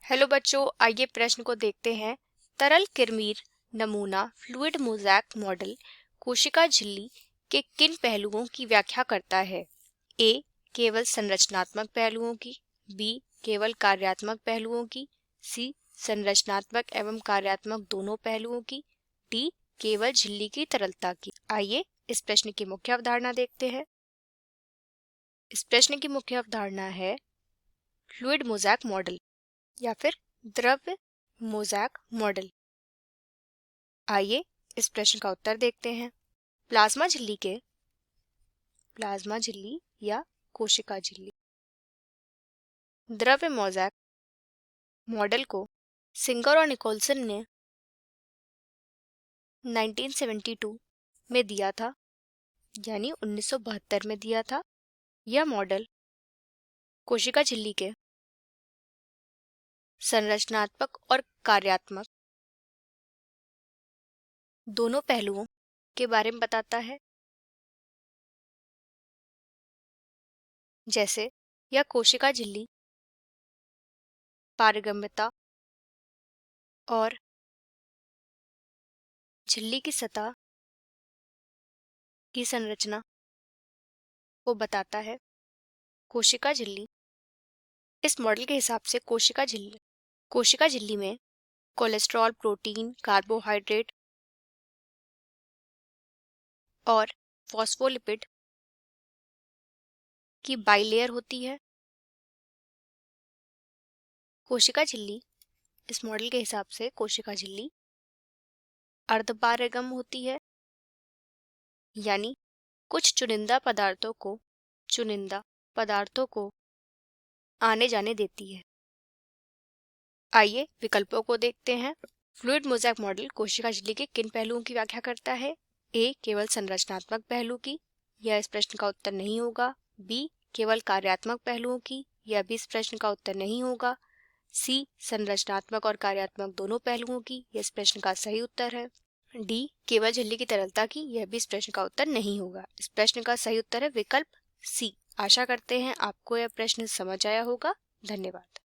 Hello बच्चों, आइए प्रश्न को देखते हैं। तरल किरमीर नमूना फ्लूइड मोज़ैक मॉडल कोशिका झिल्ली के किन पहलुओं की व्याख्या करता है? ए. केवल संरचनात्मक पहलुओं की, बी. केवल कार्यात्मक पहलुओं की, सी. संरचनात्मक एवं कार्यात्मक दोनों पहलुओं की, डी. केवल झिल्ली की तरलता की। आइए इस प्रश्न की मुख्य अवधारणा देखते हैं। इस प्रश्न की मुख्य अवधारणा है फ्लूइड मोज़ैक मॉडल या फिर द्रव्य मोज़ैक मॉडल। आइए इस प्रश्न का उत्तर देखते हैं। प्लाज्मा झिल्ली या कोशिका झिल्ली द्रव्य मोज़ैक मॉडल को सिंगर और निकोलसन ने 1972 में दिया था, यानी 1972 में दिया था। यह मॉडल कोशिका झिल्ली के संरचनात्मक और कार्यात्मक दोनों पहलुओं के बारे में बताता है। जैसे यह कोशिका झिल्ली पारगम्यता और झिल्ली की सतह की संरचना को बताता है। कोशिका झिल्ली इस मॉडल के हिसाब से कोशिका झिल्ली में कोलेस्ट्रॉल, प्रोटीन, कार्बोहाइड्रेट और फॉस्फोलिपिड की बाइलेयर होती है। इस मॉडल के हिसाब से कोशिका झिल्ली अर्धपारगम होती है, यानी कुछ चुनिंदा पदार्थों को आने जाने देती है। आइए विकल्पों को देखते हैं। फ्लूइड मोज़ैक मॉडल कोशिका झिल्ली के किन पहलुओं की व्याख्या करता है? ए. केवल संरचनात्मक पहलू की, यह इस प्रश्न का उत्तर नहीं होगा। बी. केवल कार्यात्मक पहलुओं की, यह भी इस प्रश्न का उत्तर नहीं होगा। सी. संरचनात्मक और कार्यात्मक दोनों पहलुओं की, यह इस प्रश्न का सही उत्तर है। डी. केवल झिल्ली की तरलता की, यह भी इस प्रश्न का उत्तर नहीं होगा। इस प्रश्न का सही उत्तर है विकल्प सी। आशा करते हैं आपको यह प्रश्न समझ आया होगा। धन्यवाद।